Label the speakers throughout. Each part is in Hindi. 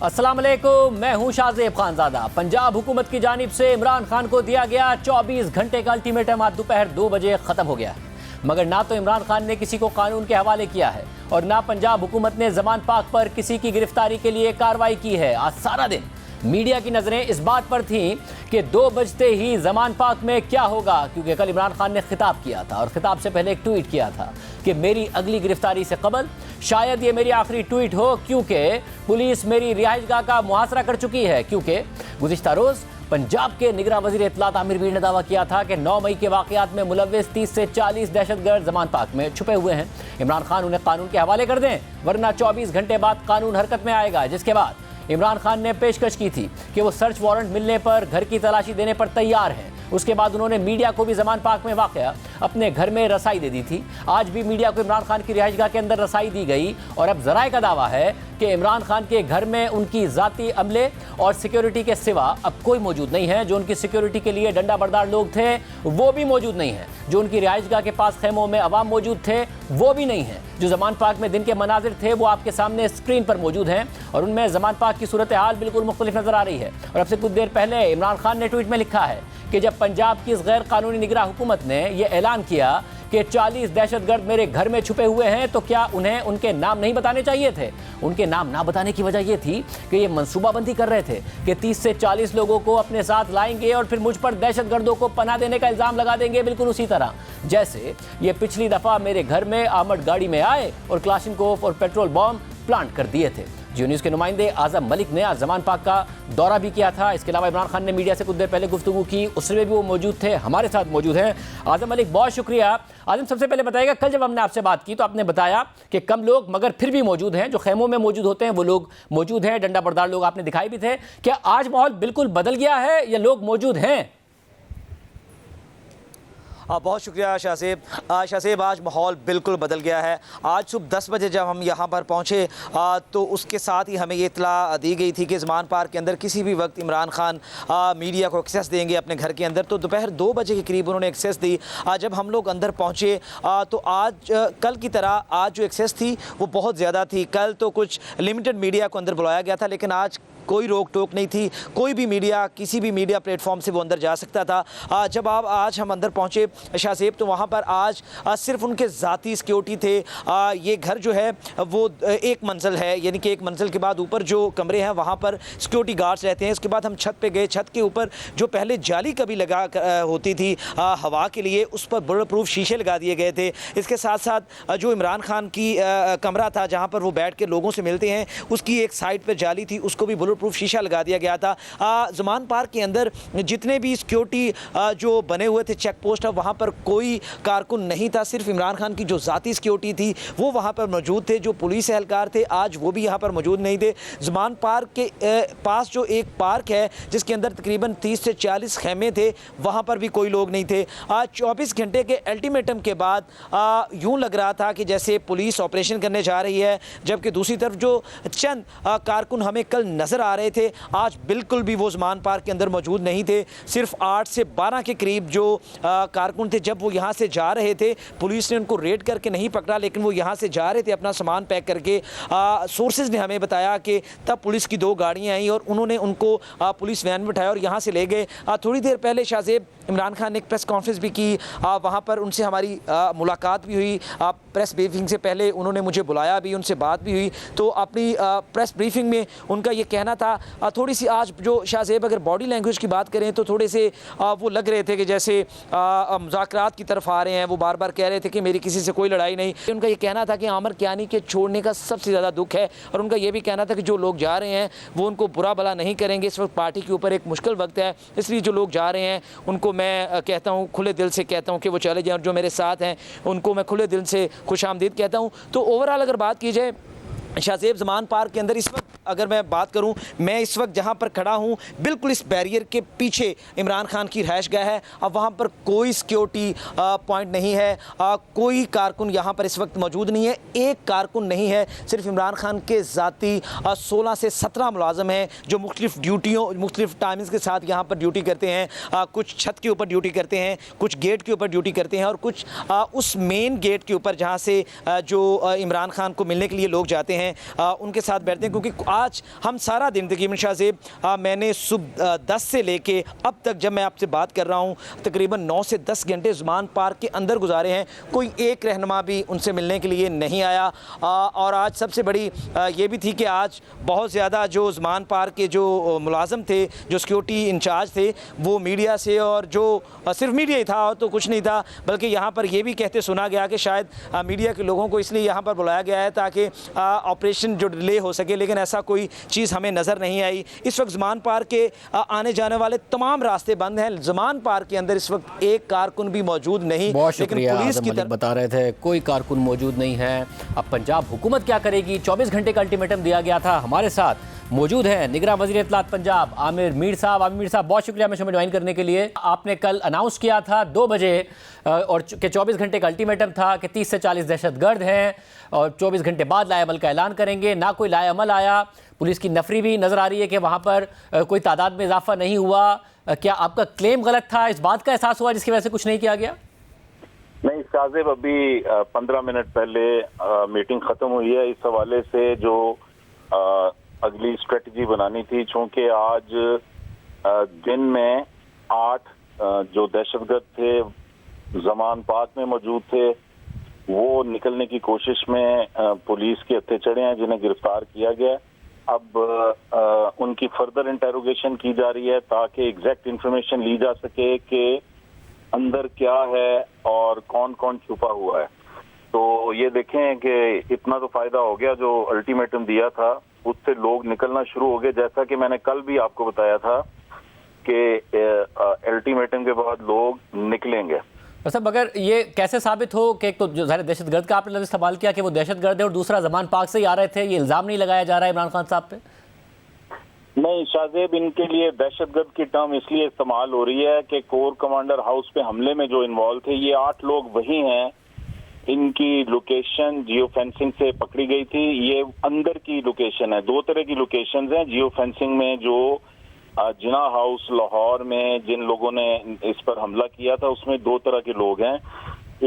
Speaker 1: अस्सलाम वालेकुम, मैं हूं शाहजेब खानजादा। पंजाब हुकूमत की जानिब से इमरान खान को दिया गया 24 घंटे का अल्टीमेटम आज दोपहर 2 बजे खत्म हो गया है, मगर ना तो इमरान खान ने किसी को कानून के हवाले किया है और ना पंजाब हुकूमत ने जमान पाक पर किसी की गिरफ्तारी के लिए कार्रवाई की है। आज सारा दिन मीडिया की नजरें इस बात पर थीं कि 2 बजते ही जमान पाक में क्या होगा, क्योंकि कल इमरान खान ने खिताब किया था और खिताब से पहले एक ट्वीट किया था कि मेरी अगली गिरफ्तारी से कबल शायद ये मेरी आखिरी ट्वीट हो, क्योंकि पुलिस मेरी रिहाइशगाह का मुहासरा कर चुकी है। क्योंकि गुज़िश्ता रोज़ पंजाब के निगरान वज़ीर इत्तलात आमिर वीर ने दावा किया था कि 9 मई के वाक़यात में मुलव्विस 30 से 40 दहशतगर्द जमान पाक में छुपे हुए हैं। इमरान खान उन्हें कानून के हवाले कर दें, वरना 24 घंटे बाद कानून हरकत में आएगा। जिसके बाद इमरान खान ने पेशकश की थी कि वो सर्च वारंट मिलने पर घर की तलाशी देने पर तैयार हैं। उसके बाद उन्होंने मीडिया को भी जमान पाक में वाक़या अपने घर में रसाई दे दी थी। आज भी मीडिया को इमरान खान की रिहाइशगाह के अंदर रसाई दी गई और अब ज़राए का दावा है कि इमरान खान के घर में उनकी ज़ाती अमले और सिक्योरिटी के सिवा अब कोई मौजूद नहीं है। जो उनकी सिक्योरिटी के लिए डंडा बरदार लोग थे वो भी मौजूद नहीं है। जो उनकी रिहाइशगाह के पास खेमों में अवाम मौजूद थे वो भी नहीं है। जो जमान पाक में दिन के मनाजिर थे वो आपके सामने स्क्रीन पर मौजूद हैं और उनमें जमान पाक की सूरत हाल बिल्कुल मुख्तलिफ नजर आ रही है। और अब से कुछ देर पहले इमरान खान ने ट्वीट में लिखा है कि जब पंजाब की इस गैर कानूनी निगरान हुकूमत ने यह ऐलान किया कि 40 दहशतगर्द मेरे घर में छुपे हुए हैं, तो क्या उन्हें उनके नाम नहीं बताने चाहिए थे? उनके नाम ना बताने की वजह यह थी कि ये मंसूबाबंदी कर रहे थे कि 30 से 40 लोगों को अपने साथ लाएंगे और फिर मुझ पर दहशतगर्दों को पनाह देने का इल्ज़ाम लगा देंगे, बिल्कुल उसी तरह जैसे ये पिछली दफ़ा मेरे घर में आर्मर्ड गाड़ी में आए और क्लाशनकोफ और पेट्रोल बॉम्ब प्लांट कर दिए थे। जियो न्यूज़ के नुमाइंदे आज़म मलिक ने आज जमान पाक का दौरा भी किया था। इसके अलावा इमरान खान ने मीडिया से कुछ देर पहले गुफ्तगू की, उसमें भी वो मौजूद थे, हमारे साथ मौजूद हैं। आज़म मलिक, बहुत शुक्रिया। आज़म, सबसे पहले बताइएगा, कल जब हमने आपसे बात की तो आपने बताया कि कम लोग मगर फिर भी मौजूद हैं, जो खेमों में मौजूद होते हैं वो लोग मौजूद हैं, डंडा बरदार लोग आपने दिखाई भी थे। क्या आज माहौल बिल्कुल बदल गया है या लोग मौजूद हैं?
Speaker 2: बहुत शुक्रिया शाहसेब। आज माहौल बिल्कुल बदल गया है। आज सुबह 10 बजे जब हम यहाँ पर पहुँचे तो उसके साथ ही हमें ये इत्तला दी गई थी कि जमान पार्क के अंदर किसी भी वक्त इमरान खान मीडिया को एक्सेस देंगे अपने घर के अंदर। तो दोपहर 2 बजे के करीब उन्होंने एक्सेस दी। जब हम लोग अंदर पहुँचे तो आज कल की तरह आज जो एक्सेस थी वो बहुत ज़्यादा थी। कल तो कुछ लिमिटेड मीडिया को अंदर बुलाया गया था, लेकिन आज कोई रोक टोक नहीं थी। कोई भी मीडिया किसी भी मीडिया प्लेटफॉर्म से वो अंदर जा सकता था। जब आज हम अंदर पहुंचे शाहसेब तो वहां पर आज सिर्फ उनके ज़ाती सिक्योरिटी थे। ये घर जो है वो एक मंजिल है, यानी कि एक मंजिल के बाद ऊपर जो कमरे हैं वहां पर सिक्योरिटी गार्ड्स रहते हैं। उसके बाद हम छत पे गए। छत के ऊपर जो पहले जाली कभी लगा होती थी हवा के लिए, उस पर बुलेट प्रूफ शीशे लगा दिए गए थे। इसके साथ साथ जो इमरान खान की कमरा था जहाँ पर वो बैठ के लोगों से मिलते हैं, उसकी एक साइड पर जाली थी, उसको भी प्रूफ शीशा लगा दिया गया था। जमान पार्क के अंदर जितने भी सिक्योरिटी जो बने हुए थे चेक पोस्ट, वहाँ पर कोई कारकुन नहीं था। सिर्फ इमरान खान की जो ज़ाती सिक्योरिटी थी वो वहाँ पर मौजूद थे। जो पुलिस एहलकार थे आज वो भी यहाँ पर मौजूद नहीं थे। जमान पार्क के पास जो एक पार्क है जिसके अंदर तकरीबन 30 से 40 खेमे थे, वहाँ पर भी कोई लोग नहीं थे। 24 घंटे के अल्टीमेटम के बाद यूँ लग रहा था कि जैसे पुलिस ऑपरेशन करने जा रही है, जबकि दूसरी तरफ जो चंद कारकुन हमें कल नज़र आ रहे थे आज बिल्कुल भी वो जमान पार्क के अंदर मौजूद नहीं थे। सिर्फ 8 से 12 के करीब जो कारकुन थे, जब वो यहाँ से जा रहे थे पुलिस ने उनको रेड करके नहीं पकड़ा, लेकिन वो यहाँ से जा रहे थे अपना सामान पैक करके। सोर्सेज ने हमें बताया कि तब पुलिस की 2 गाड़ियाँ आई और उन्होंने उनको पुलिस वैन में उठाया और यहाँ से ले गए। थोड़ी देर पहले शाहजेब इमरान खान ने एक प्रेस कॉन्फ्रेंस भी की। वहाँ पर उनसे हमारी मुलाकात भी हुई। प्रेस ब्रीफिंग से पहले उन्होंने मुझे बुलाया भी, उनसे बात भी हुई। तो अपनी प्रेस ब्रीफिंग में उनका ये कहना था, थोड़ी सी आज जो शाहजेब अगर बॉडी लैंग्वेज की बात करें तो थोड़े से वो लग रहे थे कि जैसे मुज़ाकरात की तरफ आ रहे हैं। वो बार बार कह रहे थे कि मेरी किसी से कोई लड़ाई नहीं। उनका ये कहना था कि आमिर कियानी के छोड़ने का सबसे ज़्यादा दुख है और उनका ये भी कहना था कि जो लोग जा रहे हैं वो उनको बुरा भला नहीं करेंगे। इस वक्त पार्टी के ऊपर एक मुश्किल वक्त है, इसलिए जो लोग जा रहे हैं उनको मैं कहता हूँ, खुले दिल से कहता हूँ कि वो चले जाएं और जो मेरे साथ हैं उनको मैं खुले दिल से खुशामदीद कहता हूँ। तो ओवरऑल अगर बात की जाए शाहजेब जमान पार्क के अंदर इस वक्त अगर मैं बात करूं, मैं इस वक्त जहां पर खड़ा हूं बिल्कुल इस बैरियर के पीछे इमरान खान की रहायशगाह है। अब वहां पर कोई सिक्योरिटी पॉइंट नहीं है, कोई कारकुन यहां पर इस वक्त मौजूद नहीं है। एक कारकुन नहीं है, सिर्फ इमरान खान के ज़ाती 16 से 17 मुलाजम हैं जो मुख्तलिफ टाइमिंग्स के साथ यहाँ पर ड्यूटी करते हैं। कुछ छत के ऊपर ड्यूटी करते हैं, कुछ गेट के ऊपर ड्यूटी करते हैं और कुछ उस मेन गेट के ऊपर जहाँ से जो इमरान खान को मिलने के लिए लोग जाते हैं उनके साथ बैठते हैं। क्योंकि आज हम सारा दिन तकरीबन शाहज़ेब मैंने सुबह 10 से लेके अब तक जब मैं आपसे बात कर रहा हूँ तकरीबन 9 से 10 घंटे ज़मान पार्क के अंदर गुजारे हैं। कोई एक रहनुमा भी उनसे मिलने के लिए नहीं आया। और आज सबसे बड़ी ये भी थी कि आज बहुत ज़्यादा जो ज़मान पार्क के जो मुलाज़म थे, जो सिक्योरिटी इंचार्ज थे, वो मीडिया से, और जो सिर्फ मीडिया ही था तो कुछ नहीं था, बल्कि यहाँ पर ये भी कहते सुना गया कि शायद मीडिया के लोगों को इसलिए यहाँ पर बुलाया गया है ताकि ऑपरेशन जो डिले हो सके, लेकिन ऐसा कोई चीज़ हमें नज़र नहीं आई। इस वक्त ज़मान पार्क के आने जाने वाले तमाम रास्ते बंद हैं। ज़मान पार्क के अंदर इस वक्त एक कारकुन भी मौजूद नहीं,
Speaker 1: लेकिन पुलिस की तरफ बता रहे थे कोई कारकुन मौजूद नहीं है। अब पंजाब हुकूमत क्या करेगी? 24 घंटे का अल्टीमेटम दिया गया था। हमारे साथ मौजूद हैं निगरान वज़ीर इत्तलात पंजाब आमिर मीर साहब। आमिर मीर साहब, बहुत शुक्रिया हमें ज्वाइन करने के लिए। आपने कल अनाउंस किया था 2 बजे और के 24 घंटे का अल्टीमेटम था कि 30 से 40 दहशतगर्द हैं और 24 घंटे बाद लाएअमल का ऐलान करेंगे। ना कोई लाएअमल आया। पुलिस की नफरी भी नज़र आ रही है कि वहाँ पर कोई तादाद में इजाफा नहीं हुआ। क्या आपका क्लेम गलत था? इस बात का एहसास हुआ जिसकी वजह से कुछ नहीं किया गया?
Speaker 3: नहीं शाहज़ेब, अभी 15 मिनट पहले मीटिंग खत्म हुई है। इस हवाले से जो अगली स्ट्रेटजी बनानी थी, चूंकि आज दिन में 8 जो दहशतगर्द थे ज़मान पार्क में मौजूद थे, वो निकलने की कोशिश में पुलिस के हत्थे चढ़े हैं, जिन्हें गिरफ्तार किया गया। अब उनकी फर्दर इंटेरोगेशन की जा रही है ताकि एग्जैक्ट इंफॉर्मेशन ली जा सके कि अंदर क्या है और कौन कौन छुपा हुआ है। तो ये देखें कि इतना तो फायदा हो गया, जो अल्टीमेटम दिया था उससे लोग निकलना शुरू हो गए। जैसा कि मैंने कल भी आपको बताया था कि अल्टीमेटम के बाद लोग निकलेंगे।
Speaker 1: मतलब अगर ये कैसे साबित हो कि एक तो जो सारे दहशतगर्द का आपने लफ्ज़ इस्तेमाल किया कि वो दहशतगर्द है और दूसरा ज़मान पार्क से ही आ रहे थे, ये इल्ज़ाम नहीं लगाया जा रहा है इमरान खान साहब पे?
Speaker 3: नहीं शाहज़ेब, इनके लिए दहशतगर्द की टर्म इसलिए इस्तेमाल हो रही है कि कोर कमांडर हाउस पे हमले में जो इन्वॉल्व थे, ये 8 लोग वही हैं। इनकी लोकेशन जियो फेंसिंग से पकड़ी गई थी। ये अंदर की लोकेशन है। 2 तरह की लोकेशंस हैं जियो फेंसिंग में। जो जिना हाउस लाहौर में जिन लोगों ने इस पर हमला किया था, उसमें 2 तरह के लोग हैं।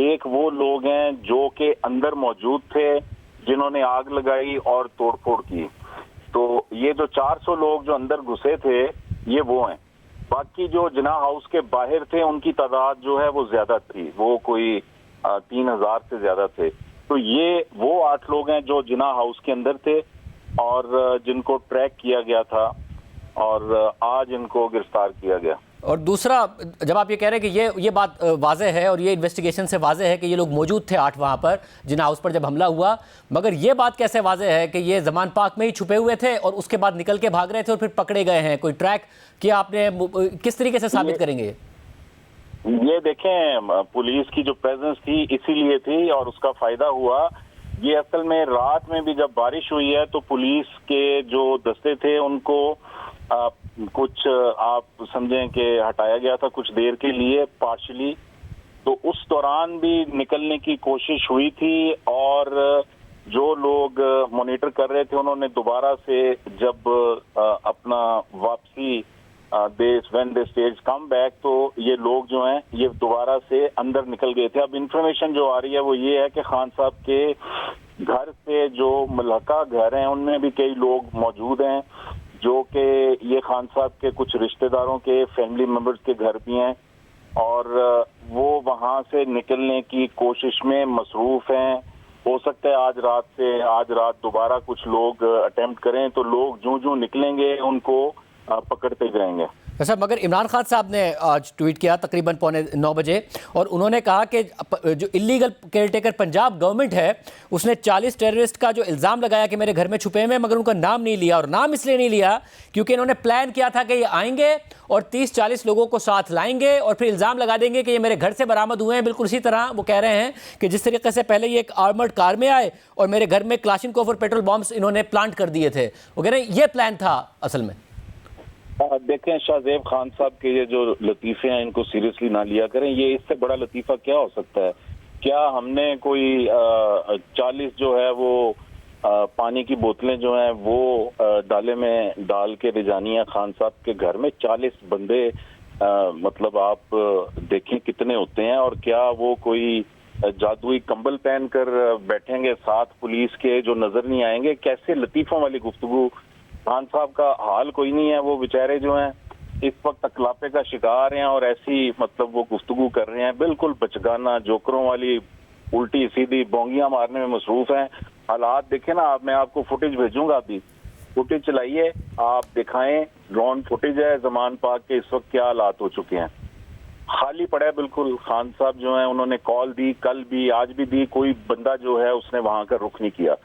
Speaker 3: एक वो लोग हैं जो कि अंदर मौजूद थे, जिन्होंने आग लगाई और तोड़फोड़ की। तो ये जो 400 लोग जो अंदर घुसे थे, ये वो हैं। बाकी जो जिना हाउस के बाहर थे, उनकी तादाद जो है वो ज्यादा थी, वो कोई 3000 से ज्यादा थे। तो ये वो 8 लोग हैं जो जिना हाउस के अंदर थे और जिनको ट्रैक किया गया था और आज इनको गिरफ्तार किया गया।
Speaker 1: और दूसरा, जब आप ये कह रहे हैं कि ये बात वाज़ेह है और ये इन्वेस्टिगेशन से वाज़ेह है कि ये लोग मौजूद थे 8 वहाँ पर जिना हाउस पर जब हमला हुआ, मगर ये बात कैसे वाज़ेह है कि ये ज़मान पार्क में ही छुपे हुए थे और उसके बाद निकल के भाग रहे थे और फिर पकड़े गए हैं? कोई ट्रैक किया आपने? किस तरीके से साबित करेंगे?
Speaker 3: ये देखें, पुलिस की जो प्रेजेंस थी इसीलिए थी और उसका फायदा हुआ। ये असल में रात में भी जब बारिश हुई है तो पुलिस के जो दस्ते थे उनको कुछ आप समझें कि हटाया गया था कुछ देर के लिए पार्शली। तो उस दौरान भी निकलने की कोशिश हुई थी और जो लोग मॉनिटर कर रहे थे उन्होंने दोबारा से जब अपना वापसी when they stage come back, तो ये लोग जो हैं ये दोबारा से अंदर निकल गए थे। अब इंफॉर्मेशन जो आ रही है वो ये है कि खान साहब के घर से जो मुल्हका घर हैं उनमें भी कई लोग मौजूद हैं, जो कि ये खान साहब के कुछ रिश्तेदारों के फैमिली मेंबर्स के घर भी हैं और वो वहां से निकलने की कोशिश में मसरूफ हैं। हो सकता है आज रात दोबारा कुछ लोग अटेम्प्ट करें, तो लोग जो निकलेंगे उनको पकड़ते जाएंगे।
Speaker 1: वैसे मगर इमरान खान साहब ने आज ट्वीट किया तकरीबन 9:15 बजे और उन्होंने कहा कि जो इलीगल केयरटेकर पंजाब गवर्नमेंट है उसने 40 टेररिस्ट का जो इल्ज़ाम लगाया कि मेरे घर में छुपे हुए, मगर उनका नाम नहीं लिया। और नाम इसलिए नहीं लिया क्योंकि इन्होंने प्लान किया था कि ये आएंगे और 30-40 लोगों को साथ लाएंगे और फिर इल्ज़ाम लगा देंगे कि ये मेरे घर से बरामद हुए हैं। बिल्कुल इसी तरह वो कह रहे हैं कि जिस तरीके से पहले ये एक आर्मर्ड कार में आए और मेरे घर में क्लाशिनकोव और पेट्रोल बॉम्ब्स इन्होंने प्लांट कर दिए थे। वो कह रहे हैं ये प्लान था असल में।
Speaker 3: देखें शाहज़ेब, खान साहब के ये जो लतीफ़े हैं इनको सीरियसली ना लिया करें। ये इससे बड़ा लतीफ़ा क्या हो सकता है? क्या हमने कोई 40 जो है वो पानी की बोतलें जो हैं वो डाले में डाल के ले जानी है खान साहब के घर में? 40 बंदे मतलब आप देखें कितने होते हैं। और क्या वो कोई जादुई कंबल पहन कर बैठेंगे साथ पुलिस के जो नजर नहीं आएंगे? कैसे लतीफों वाली गुफ्तगू खान साहब का हाल कोई नहीं है। वो बेचारे जो हैं इस वक्त अकलापे का शिकार हैं और ऐसी मतलब वो गुफ्तगू कर रहे हैं, बिल्कुल बचगाना जोकरों वाली उल्टी सीधी बोंगियां मारने में मसरूफ हैं। हालात देखे ना आप, मैं आपको फुटेज भेजूंगा, अभी फुटेज चलाइए, आप दिखाएं, ड्रोन फुटेज है जमान पाक के इस वक्त क्या हालात हो चुके हैं। खाली पड़ा है बिल्कुल। खान साहब जो है उन्होंने कॉल दी, कल भी आज भी दी, कोई बंदा जो है उसने वहां का रुख नहीं किया।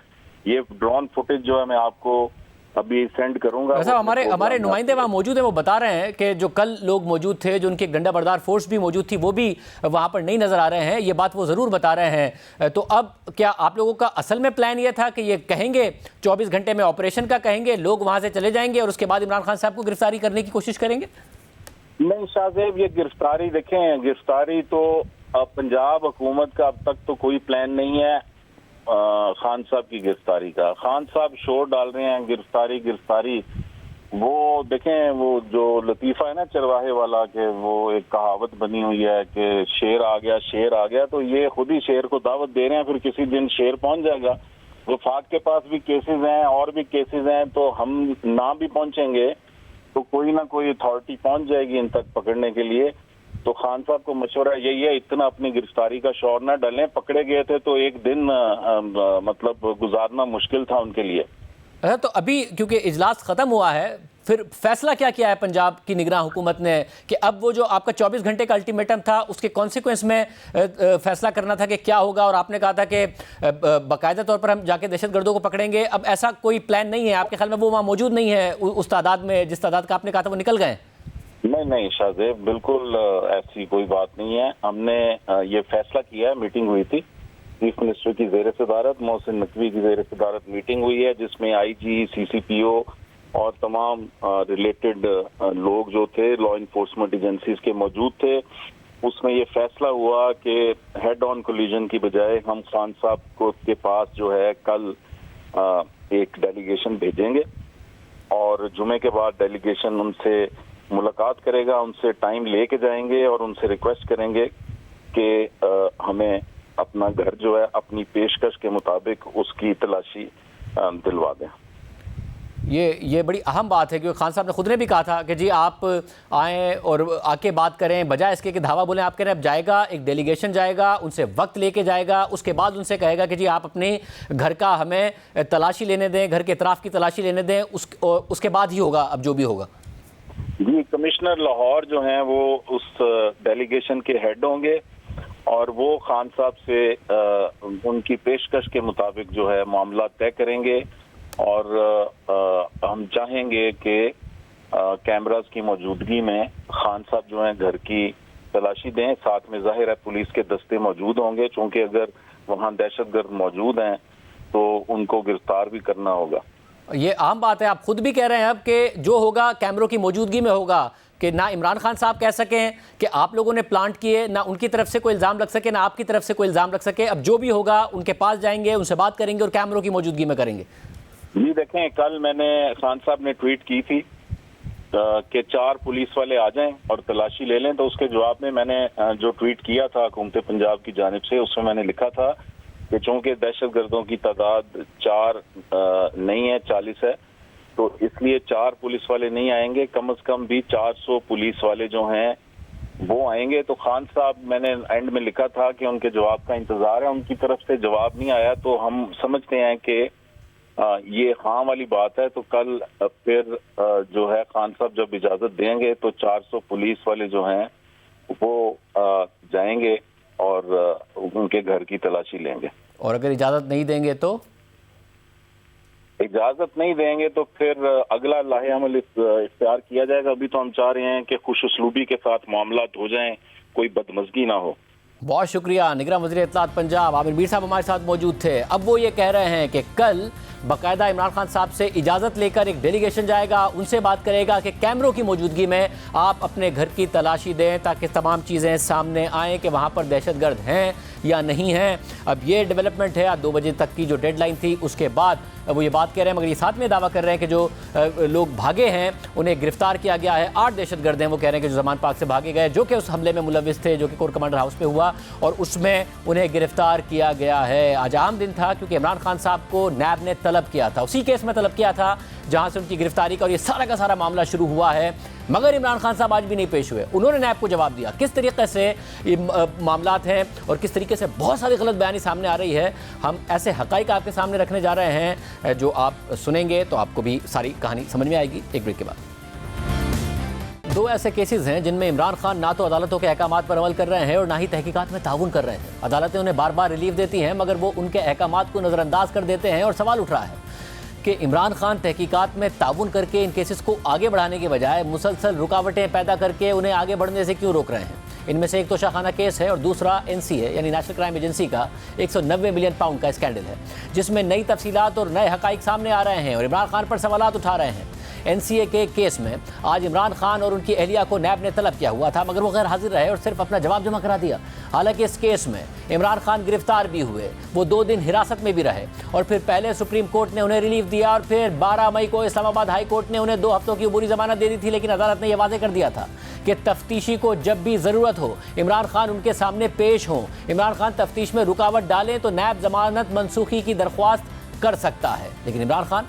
Speaker 3: ये ड्रोन फुटेज जो है मैं आपको अभी सेंड करूंगा।
Speaker 1: वैसे हमारे नुमाइंदे वहाँ मौजूद हैं, वो बता रहे हैं कि जो कल लोग मौजूद थे, जो उनकी डंडा बरदार फोर्स भी मौजूद थी, वो भी वहाँ पर नहीं नजर आ रहे हैं। ये बात वो ज़रूर बता रहे हैं। तो अब क्या आप लोगों का असल में प्लान ये था कि ये कहेंगे 24 घंटे में ऑपरेशन का कहेंगे, लोग वहाँ से चले जाएंगे और उसके बाद इमरान खान साहब को गिरफ्तारी करने की कोशिश करेंगे?
Speaker 3: नहीं शाहजेब, ये गिरफ्तारी देखें, गिरफ्तारी तो पंजाब हुकूमत का अब तक तो कोई प्लान नहीं है खान साहब की गिरफ्तारी का। खान साहब शोर डाल रहे हैं गिरफ्तारी। वो देखें, वो जो लतीफा है ना चरवाहे वाला, के वो एक कहावत बनी हुई है कि शेर आ गया, तो ये खुद ही शेर को दावत दे रहे हैं, फिर किसी दिन शेर पहुंच जाएगा। वफाक के पास भी केसेस हैं और भी केसेस हैं, तो हम ना भी पहुंचेंगे तो कोई ना कोई अथॉरिटी पहुंच जाएगी इन तक पकड़ने के लिए। तो खान साहब को मशवरा यही है, इतना अपनी गिरफ्तारी का शौर ना डालें। पकड़े गए थे तो एक दिन मतलब गुजारना मुश्किल था उनके लिए।
Speaker 1: अच्छा, तो अभी क्योंकि इजलास ख़त्म हुआ है, फिर फैसला क्या किया है पंजाब की निगरान हुकूमत ने कि अब वो जो आपका 24 घंटे का अल्टीमेटम था उसके कॉन्सिक्वेंस में फैसला करना था कि क्या होगा, और आपने कहा था कि बाकायदा तौर पर हम जाके दहशतगर्दों को पकड़ेंगे। अब ऐसा कोकोई प्लान नहीं है आपके ख्याल में? वो वहाँ मौजूद नहीं है उस तादाद में जिस तादाद का आपने कहा था, वो निकल गए?
Speaker 3: नहीं शाहजेब, बिल्कुल ऐसी कोई बात नहीं है। हमने ये फैसला किया है, मीटिंग हुई थी चीफ मिनिस्टर की ज़ेर सदारत, मोहसिन नकवी की ज़ेर सदारत मीटिंग हुई है, जिसमें आईजी, सीसीपीओ और तमाम रिलेटेड लोग जो थे लॉ इन्फोर्समेंट एजेंसीज के मौजूद थे। उसमें ये फैसला हुआ कि हेड ऑन कोलिजन की बजाय हम खान साहब को के पास जो है कल एक डेलीगेशन भेजेंगे और जुमे के बाद डेलीगेशन उनसे मुलाकात करेगा, उनसे टाइम लेके जाएंगे और उनसे रिक्वेस्ट करेंगे कि हमें अपना घर जो है अपनी पेशकश के मुताबिक उसकी तलाशी दिलवा दें।
Speaker 1: ये बड़ी अहम बात है क्योंकि खान साहब ने खुद ने भी कहा था कि जी आप आएँ और आके बात करें, बजाय इसके कि धावा बोलें। आप कह रहे हैं अब जाएगा, एक डेलीगेशन जाएगा, उनसे वक्त लेके जाएगा, उसके बाद उनसे कहेगा कि जी आप अपने घर का हमें तलाशी लेने दें, घर के इतराफ़ की तलाशी लेने दें, उसके बाद ही होगा अब जो भी होगा।
Speaker 3: जी, कमिश्नर लाहौर जो हैं वो उस डेलीगेशन के हेड होंगे और वो खान साहब से उनकी पेशकश के मुताबिक जो है मामला तय करेंगे और हम चाहेंगे कि कैमरास की मौजूदगी में खान साहब जो हैं घर की तलाशी दें। साथ में जाहिर है पुलिस के दस्ते मौजूद होंगे, चूंकि अगर वहाँ दहशतगर्द मौजूद हैं तो उनको गिरफ्तार भी करना होगा।
Speaker 1: ये आम बात है, आप खुद भी कह रहे हैं अब कि जो होगा कैमरों की मौजूदगी में होगा, कि ना इमरान खान साहब कह सकें कि आप लोगों ने प्लांट किए, ना उनकी तरफ से कोई इल्ज़ाम लग सके, ना आपकी तरफ से कोई इल्ज़ाम लग सके। अब जो भी होगा उनके पास जाएंगे, उनसे बात करेंगे और कैमरों की मौजूदगी में करेंगे।
Speaker 3: जी देखें, कल मैंने खान साहब ने ट्वीट की थी कि 4 पुलिस वाले आ जाएं और तलाशी ले लें, तो उसके जवाब में मैंने जो ट्वीट किया था हुकूमत पंजाब की जानिब से, उसमें मैंने लिखा था कि चूंकि दहशतगर्दों की तादाद 4 नहीं है 40 है, तो इसलिए 4 पुलिस वाले नहीं आएंगे, कम से कम भी 400 पुलिस वाले जो हैं वो आएंगे। तो खान साहब, मैंने एंड में लिखा था कि उनके जवाब का इंतजार है, उनकी तरफ से जवाब नहीं आया, तो हम समझते हैं कि ये हाँ वाली बात है। तो कल फिर जो है खान साहब जब इजाजत देंगे तो 400 पुलिस वाले जो हैं वो जाएंगे और उनके घर की तलाशी लेंगे।
Speaker 1: और अगर इजाज़त नहीं देंगे तो?
Speaker 3: इजाजत नहीं देंगे तो फिर अगला लाहे-अमल इख्तियार किया जाएगा। अभी तो हम चाह रहे हैं कि खुशउस्लूबी के साथ मामलात हो जाएं, कोई बदमज़गी ना हो।
Speaker 1: बहुत शुक्रिया। निगरान वज़ीर इत्तलात पंजाब आमिर मीर साहब हमारे साथ मौजूद थे। अब वो ये कह रहे हैं कि कल बाकायदा इमरान खान साहब से इजाज़त लेकर एक डेलीगेशन जाएगा, उनसे बात करेगा कि कैमरों की मौजूदगी में आप अपने घर की तलाशी दें ताकि तमाम चीज़ें सामने आएँ कि वहाँ पर दहशतगर्द हैं या नहीं हैं। अब ये डेवलपमेंट है, 2 बजे तक की जो डेडलाइन थी उसके बाद वो ये बात कह रहे हैं, मगर ये साथ में दावा कर रहे हैं कि जो लोग भागे हैं उन्हें गिरफ्तार किया गया है। 8 दहशतगर्द हैं वो कह रहे हैं कि जो जमान पाक से भागे गए, जो कि उस हमले में मुलविस थे, जो कि कोर कमांडर हाउस पे हुआ, और उसमें उन्हें गिरफ्तार किया गया है। आज आम दिन था क्योंकि इमरान खान साहब को नैब ने तलब किया था, उसी केस में तलब किया था जहां से उनकी गिरफ्तारी का और ये सारा का सारा मामला शुरू हुआ है। मगर इमरान खान साहब आज भी नहीं पेश हुए। उन्होंने नैब को जवाब दिया किस तरीके से ये मामलात हैं और किस तरीके से बहुत सारी गलत बयानी सामने आ रही है। हम ऐसे हकाइक आपके सामने रखने जा रहे हैं जो आप सुनेंगे तो आपको भी सारी कहानी समझ में आएगी। एक ब्रेक के बाद दो ऐसे केसेस हैं जिनमें इमरान खान ना तो अदालतों के अहकामात पर अमल कर रहे हैं और ना ही तहकीकात में ताउन कर रहे हैं। अदालतें उन्हें बार बार रिलीफ देती हैं मगर वो उनके अहकामात को नज़रअंदाज कर देते हैं और सवाल उठ रहा है कि इमरान खान तहकीकात में ताउन करके इन केसेस को आगे बढ़ाने के बजाय मुसलसल रुकावटें पैदा करके उन्हें आगे बढ़ने से क्यों रोक रहे हैं। इनमें से एक तो शाखाना केस है और दूसरा NCA यानी नेशनल क्राइम एजेंसी का 190 मिलियन पाउंड का स्कैंडल है जिसमें नई तफसीलात और नए हकाइक सामने आ रहे हैं और इमरान खान पर सवालात उठा रहे हैं। NCA के केस में आज इमरान खान और उनकी अहलिया को नैब ने तलब किया हुआ था मगर वो गैर हाजिर रहे और सिर्फ अपना जवाब जमा करा दिया। हालांकि इस केस में इमरान खान गिरफ्तार भी हुए, वो 2 दिन हिरासत में भी रहे और फिर पहले सुप्रीम कोर्ट ने उन्हें रिलीफ दिया और फिर 12 मई को इस्लामाबाद हाई कोर्ट ने उन्हें 2 हफ्तों की अबूरी जमानत दे दी थी। लेकिन अदालत ने यह वाजे कर दिया था कि तफ्तीशी को जब भी ज़रूरत हो इमरान खान उनके सामने पेश हों, इमरान खान तफ्तीश में रुकावट डालें तो नैब जमानत मनसूखी की दरख्वास्त कर सकता है। लेकिन इमरान खान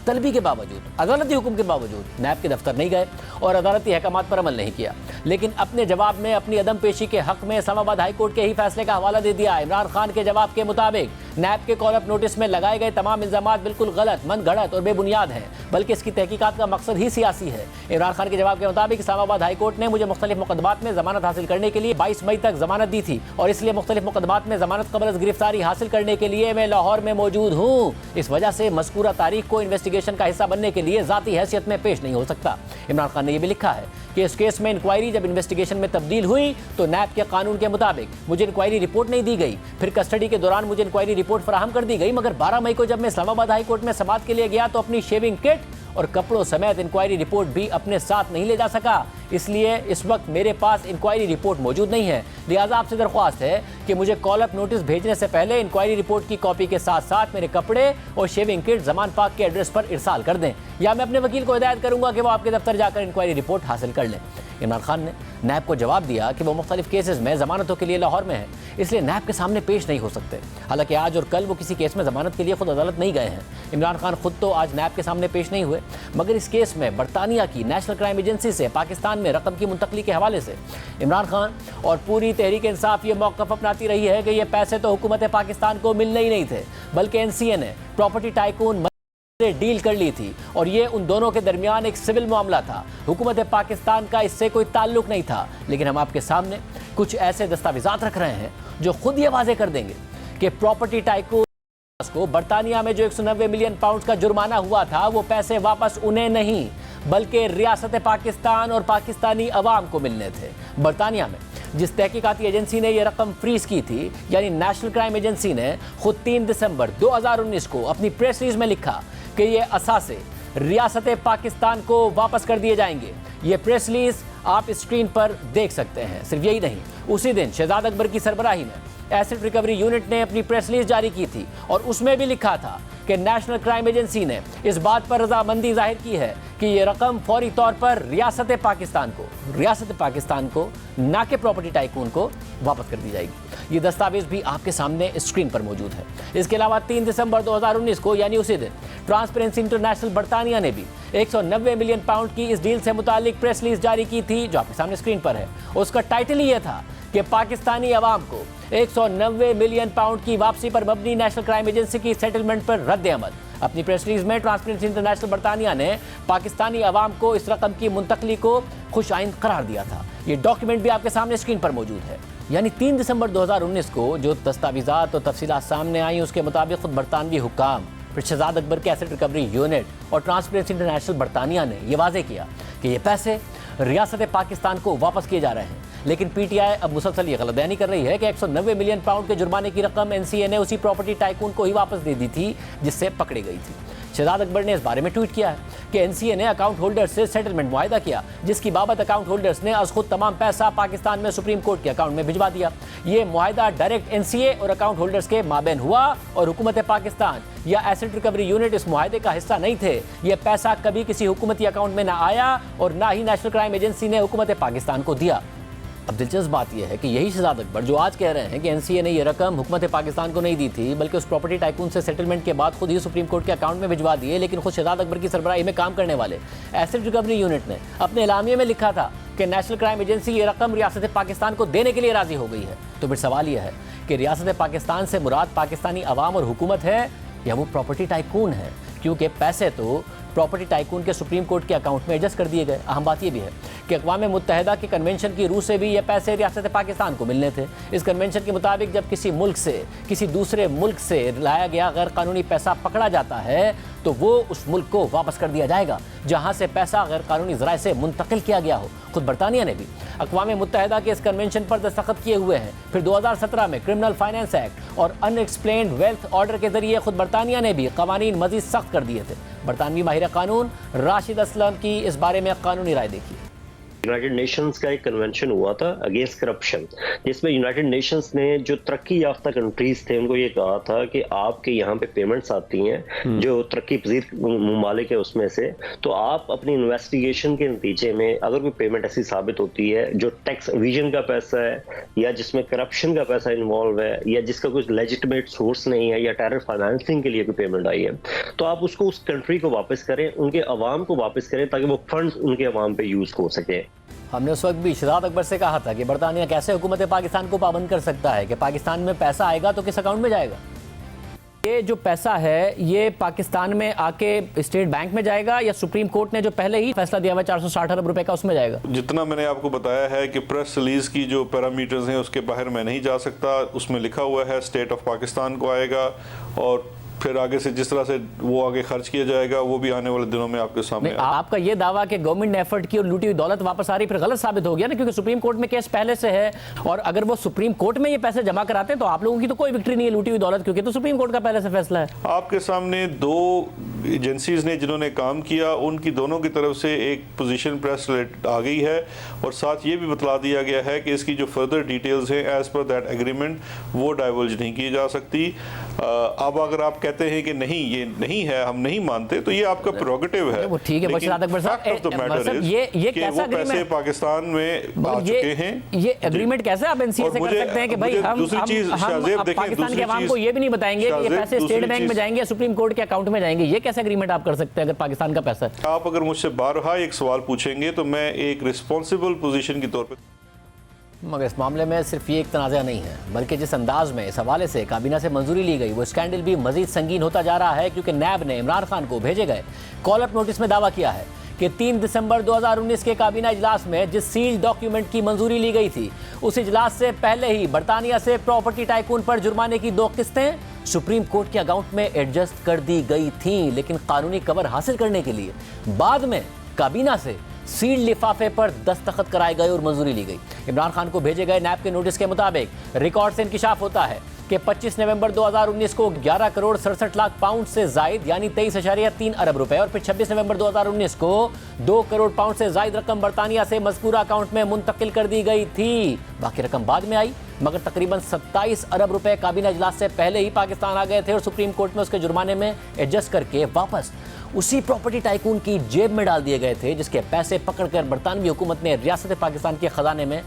Speaker 1: तलबी के बावजूद, अदालती हुक्म के बावजूद नैब के दफ्तर नहीं गए और अदालती अहकामात पर अमल नहीं किया। लेकिन अपने जवाब में अपनी अदम पेशी के हक में इस्लामाबाद हाई कोर्ट के ही फैसले का हवाला दे दिया। इमरान खान के जवाब के मुताबिक नैब के कॉल अप नोटिस में लगाए गए तमाम इल्जामात बिल्कुल गलत, मनगढ़ंत और बेबुनियाद हैं, बल्कि इसकी तहकीकात का मकसद ही सियासी है। इमरान खान के जवाब के मुताबिक इस्लामाबाद हाई कोर्ट ने मुझे मुख्तलिफ मुकदमात में जमानत हासिल करने के लिए 22 मई तक जमानत दी थी और इसलिए मुख्तलिफ मुकदमात में जमानत कबल गिरफ्तारी हासिल करने के लिए मैं लाहौर में मौजूद हूँ। इस वजह से मज़कूरा तारीख को इन्वेस्टिगेशन का हिस्सा बनने के लिए ज़ाती हैसियत में पेश नहीं हो सकता। इमरान खान ने यह भी लिखा है कि इस केस में इंक्वायरी जब इन्वेस्टिगेशन में तब्दील हुई तो नैब के कानून के मुताबिक मुझे इंक्वायरी रिपोर्ट नहीं दी गई, फिर कस्टडी के दौरान मुझे इंक्वायरी रिपोर्ट फराहम कर दी गई मगर 12 मई को जब मैं इस्लामाबाद हाई कोर्ट में समाअत के लिए गया तो अपनी शेविंग किट और कपड़ों समेत इंक्वायरी रिपोर्ट भी अपने साथ नहीं ले जा सका। इसलिए इस वक्त मेरे पास इंक्वायरी रिपोर्ट मौजूद नहीं है। लिहाजा आपसे दरख्वास्त है कि मुझे कॉल अप नोटिस भेजने से पहले इंक्वायरी रिपोर्ट की कॉपी के साथ साथ मेरे कपड़े और शेविंग किट जमान पाक के एड्रेस पर इरसाल कर दें या मैं अपने वकील को हिदायत करूंगा कि वो आपके दफ्तर जाकर इंक्वायरी रिपोर्ट हासिल कर लें। इमरान खान ने नैब को जवाब दिया कि वो मुख्तलिफ केसेस में जमानतों के लिए लाहौर में है, इसलिए नैब के सामने पेश नहीं हो सकते। हालांकि आज और कल वो किसी केस में जमानत के लिए खुद अदालत नहीं गए हैं। इमरान खान खुद तो आज नैब के सामने पेश नहीं हुए मगर इस केस में बरतानिया की नेशनल क्राइम एजेंसी से पाकिस्तान में रकम की मुंतकली के हवाले से इमरान खान और पूरी तहरीक इंसाफ ये मौक़िफ़ अपनाती रही है कि ये पैसे तो हुकूमत पाकिस्तान को मिलने ही नहीं थे, बल्कि NCA ने प्रॉपर्टी टाइकून डील कर ली थी और ये उन दोनों के दरमियान एक सिविल मामला था। हुकूमत पाकिस्तान का इससे कोई ताल्लुक नहीं था। लेकिन हम आपके सामने कुछ ऐसे दस्तावेज़ात रख रहे हैं जो खुद ये वाजे कर देंगे कि प्रॉपर्टी टाइकून को बरतानिया में जो 190 मिलियन पाउंड का जुर्माना हुआ था वो पैसे वापस उन्हें नहीं बल्कि रियासत पाकिस्तान और पाकिस्तानी अवाम को मिलने थे। बरतानिया में जिस तहकीकाती एजेंसी ने यह रकम फ्रीज की थी यानी नेशनल क्राइम एजेंसी ने खुद 3 दिसंबर 2019 को अपनी प्रेस रिलीज में लिखा कि ये असासे रियासत पाकिस्तान को वापस कर दिए जाएंगे। ये प्रेस रिलीज आप स्क्रीन पर देख सकते हैं। सिर्फ यही नहीं, उसी दिन शहजाद अकबर की सरबराही में एसेट रिकवरी यूनिट ने अपनी प्रेस रिलीज जारी की थी और उसमें भी लिखा था कि नेशनल क्राइम एजेंसी ने इस बात पर रजामंदी जाहिर की है कि ये रकम फौरी तौर पर रियासत पाकिस्तान को ना कि प्रॉपर्टी टाइकून को वापस कर दी जाएगी। ये दस्तावेज भी आपके सामने स्क्रीन पर मौजूद है। इसके अलावा 3 दिसंबर 2019 को यानी उसी दिन ट्रांसपेरेंसी इंटरनेशनल बरतानिया ने भी 190 मिलियन पाउंड की इस डील से मुतालिक प्रेस रिलीज जारी की थी जो आपके सामने स्क्रीन पर है। उसका टाइटल ही यह था कि पाकिस्तानी अवाम को 190 मिलियन पाउंड की वापसी पर मबनी नेशनल क्राइम एजेंसी की सेटलमेंट पर रद्द अमल। अपनी प्रेस रिलीज में ट्रांसपेरेंसी इंटरनेशनल बरतानिया ने पाकिस्तानी अवाम को इस रकम की मुंतकली को खुश आइंद करार दिया था। ये डॉक्यूमेंट भी आपके सामने स्क्रीन पर मौजूद है। यानी 3 दिसंबर 2019 को जो दस्तावेज़ात और तफसीलात सामने आई उसके मुताबिक खुद बरतानवी हुक्काम, फिर शहजाद अकबर के एसेट रिकवरी यूनिट और ट्रांसपेरेंसी इंटरनेशनल बरतानिया ने यह वाजे किया कि ये पैसे रियासत पाकिस्तान को वापस किए जा रहे हैं। लेकिन PTI अब मुसलसल ये गलत बयानी कर रही है कि 190 मिलियन पाउंड के जुर्माने की रकम NCA ने उसी प्रॉपर्टी टाइकून को ही वापस दे दी थी जिससे पकड़ी गई थी। शहजाद अकबर ने इस बारे में ट्वीट किया है कि NCA ने अकाउंट होल्डर्स से सेटलमेंट मुआहिदा किया जिसकी बाबत अकाउंट होल्डर्स ने आज खुद तमाम पैसा पाकिस्तान में सुप्रीम कोर्ट के अकाउंट में भिजवा दिया। ये मुआहिदा डायरेक्ट NCA और अकाउंट होल्डर्स के माबेन हुआ और हुकूमत पाकिस्तान या एसेट रिकवरी यूनिट इस मुआहिदे का हिस्सा नहीं थे। यह पैसा कभी किसी हुकूमती अकाउंट में ना आया और ना ही नेशनल क्राइम एजेंसी ने हुकूमत पाकिस्तान को दिया। अब दिलचस्प बात यह है कि यही शहजाद अकबर जो आज कह रहे हैं कि एनसीए ने यह रकम हुकूमत पाकिस्तान को नहीं दी थी बल्कि उस प्रॉपर्टी टाइकून से सेटलमेंट के बाद खुद ही सुप्रीम कोर्ट के अकाउंट में भिजवा दिए, लेकिन खुद शहजाद अकबर की सरबराही में काम करने वाले एसेट रिकवरी यूनिट ने अपने एलामिये में लिखा था कि नेशनल क्राइम एजेंसी ये रकम रियासत पाकिस्तान को देने के लिए राजी हो गई है। तो फिर सवाल यह है कि रियासत पाकिस्तान से मुराद पाकिस्तानी अवाम और हुकूमत है या वो प्रॉपर्टी टाइकून है, क्योंकि पैसे तो प्रॉपर्टी टाइकून के सुप्रीम कोर्ट के अकाउंट में एडजस्ट कर दिए गए। अहम बात यह भी है कि अक़वाम मुत्तहिदा के कन्वेंशन की रूह से भी ये पैसे रियासत पाकिस्तान को मिलने थे। इस कन्वेंशन के मुताबिक जब किसी मुल्क से किसी दूसरे मुल्क से लाया गया गैर कानूनी पैसा पकड़ा जाता है तो वो उस मुल्क को वापस कर दिया जाएगा जहां से पैसा गैर कानूनी ज़राए से मुंतकिल किया गया हो। खुद बरतानिया ने भी अक़वाम मुत्तहिदा के इस कन्वेंशन पर दस्तखत किए हुए हैं। फिर 2017 में क्रिमिनल फाइनेंस एक्ट और अनएक्सप्लेन्ड वेल्थ ऑर्डर के जरिए खुद बरतानिया ने भी कवानीन मजीद सख्त कर दिए थे। बरतानवी माहिर कानून राशिद असलम की इस बारे में कानूनी राय देखिए।
Speaker 4: यूनाइटेड नेशंस का एक कन्वेंशन हुआ था अगेंस्ट करप्शन, जिसमें यूनाइटेड नेशंस ने जो तरक्की याफ्ता कंट्रीज थे उनको ये कहा था कि आपके यहाँ पे पेमेंट्स आती हैं जो तरक्की पजीर ममालिक है उसमें से, तो आप अपनी इन्वेस्टिगेशन के नतीजे में अगर कोई पेमेंट ऐसी साबित होती है जो टैक्स एविजन का पैसा है या जिसमें करप्शन का पैसा इन्वॉल्व है या जिसका कुछ लेजिटिमेट सोर्स नहीं है या टेरर फाइनेंसिंग के लिए कोई पेमेंट आई है, तो आप उसको उस कंट्री को वापस करें, उनके अवाम को वापस करें ताकि वो फंड्स उनके अवाम पे यूज हो सके।
Speaker 1: हमने उस वक्त भी शहजाद अकबर से कहा था कि बरतानिया कैसे हुकूमत पाकिस्तान को पाबंद कर सकता है कि पाकिस्तान में पैसा आएगा तो किस अकाउंट में जाएगा। ये जो पैसा है ये पाकिस्तान में आके स्टेट बैंक में जाएगा या सुप्रीम कोर्ट ने जो पहले ही फैसला दिया हुआ 460 अरब रुपए का उसमें जाएगा।
Speaker 5: जितना मैंने आपको बताया है कि प्रेस रिलीज की जो पैरामीटर्स हैं उसके बाहर मैं नहीं जा सकता, उसमें लिखा हुआ है स्टेट ऑफ पाकिस्तान को आएगा और फिर आगे से जिस तरह से वो आगे खर्च किया जाएगा वो भी आने वाले दिनों में आपके सामने।
Speaker 1: आपका ये दावा कि गवर्नमेंट ने एफर्ट की और लूटी हुई दौलत वापस आ रही फिर गलत साबित हो गया ना, क्योंकि सुप्रीम कोर्ट में केस पहले से है और अगर वो सुप्रीम कोर्ट में ये पैसे जमा कराते हैं तो आप लोगों की तो कोई विक्ट्री नहीं है लूटी हुई दौलत, क्योंकि तो सुप्रीम कोर्ट का पहले से फैसला है।
Speaker 5: आपके सामने दो एजेंसीज ने जिन्होंने काम किया उनकी दोनों की तरफ से एक पोजीशन प्रेस आ गई है और साथ ये भी बतला दिया गया है कि इसकी जो फर्दर डिटेल्स हैं एज पर दैट एग्रीमेंट वो डाइवर्ज नहीं की जा सकती। अब अगर आप कहते हैं कि नहीं ये नहीं है, हम नहीं मानते, तो ये आपका प्रोगेटिव है।
Speaker 1: वो ठीक है शहजाद अकबर साहब, ये कैसा
Speaker 5: पैसे पाकिस्तान में आ चुके हैं,
Speaker 1: ये एग्रीमेंट कैसे आप एनसीए से कर सकते हैं कि भाई हम पाकिस्तान के अवाम को ये भी नहीं बताएंगे कि ये पैसे स्टेट बैंक में जाएंगे या सुप्रीम कोर्ट के अकाउंट में जाएंगे, ये कैसे एग्रीमेंट आप कर सकते हैं अगर पाकिस्तान का पैसा है।
Speaker 5: आप अगर मुझसे बारहा एक सवाल पूछेंगे तो मैं एक रिस्पॉन्सिबल पोजीशन के तौर पर,
Speaker 1: मगर इस मामले में सिर्फ ये एक तनाज़ा नहीं है बल्कि जिस अंदाज में इस हवाले से काबीना से मंजूरी ली गई वो स्कैंडल भी मजीद संगीन होता जा रहा है, क्योंकि नैब ने इमरान खान को भेजे गए कॉल अप नोटिस में दावा किया है कि 3 दिसंबर 2019 के काबीना इजलास में जिस सील्ड डॉक्यूमेंट की मंजूरी ली गई थी उस इजलास से पहले ही बरतानिया से प्रॉपर्टी टाइकून पर जुर्माने की 2 किस्तें सुप्रीम कोर्ट के अकाउंट में एडजस्ट कर दी गई थी, लेकिन कानूनी कवर हासिल करने के लिए बाद में काबीना से सील्ड लिफाफे पर दस्तखत कराए गए और मंजूरी ली गई। इमरान खान को भेजे गए नैब के नोटिस के मुताबिक रिकॉर्ड से इंकिशाफ होता है कि 25 नवंबर 2019 को 11 करोड़ 67 लाख पाउंड से जायद यानी 23.3 अरब रुपए और फिर 26 नवंबर 2019 को 2 करोड़ पाउंड से जायद रकम बरतानिया से मज़कूरा अकाउंट में मुंतकिल कर दी गई थी। बाकी रकम बाद में आई, मगर तकरीबन 27 अरब रुपए काबीना इजलास से पहले ही पाकिस्तान आ गए थे और सुप्रीम कोर्ट में उसके जुर्माने में एडजस्ट करके वापस उसी प्रॉपर्टी टाइकून की जेब में डाल दिए गए थे जिसके पैसे पकड़कर बरतानवी हुकूमत ने रियासत पाकिस्तान के खजाने में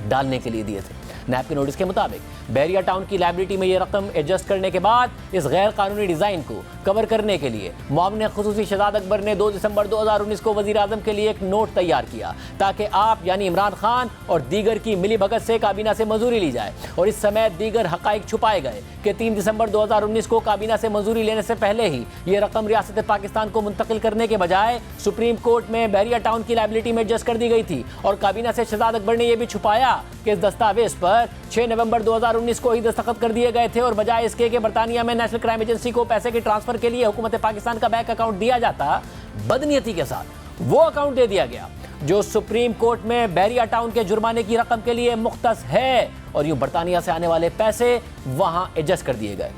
Speaker 1: डालने के लिए दिए थे। नैब के नोटिस के मुताबिक बहरिया टाउन की लाइबिलिटी में यह रकम एडजस्ट करने के बाद इस गैर कानूनी डिजाइन को कवर करने के लिए मुआविन खुसूसी शहजाद अकबर ने 2 दिसंबर 2019 को वजीर आजम के लिए एक नोट तैयार किया ताकि आप यानी इमरान खान और दीगर की मिली भगत से काबीना से मंजूरी ली जाए। और इस समय दीगर हकाइक छुपाए गए कि 3 दिसंबर 2019 को काबीना से मंजूरी लेने से पहले ही ये रकम रियासत पाकिस्तान को मुंतकिल करने के बजाय सुप्रीम कोर्ट में बहरिया टाउन की लाइबिलिटी में एडजस्ट कर दी गई थी। और काबीना से शहजाद अकबर ने यह भी छुपाया कि इस दस्तावेज पर 6 नवंबर 2019 को ही दस्तखत कर दिए गए थे और बजाय इसके कि बरतानिया में नेशनल क्राइम एजेंसी को पैसे के ट्रांसफर के लिए हुकूमत पाकिस्तान का बैंक अकाउंट दिया जाता, बदनीयती के साथ वो अकाउंट दे दिया गया जो सुप्रीम कोर्ट में बहरिया टाउन के जुर्माने की रकम के लिए मुख्तस है और यूं बरतानिया से आने वाले पैसे वहां एडजस्ट कर दिए गए।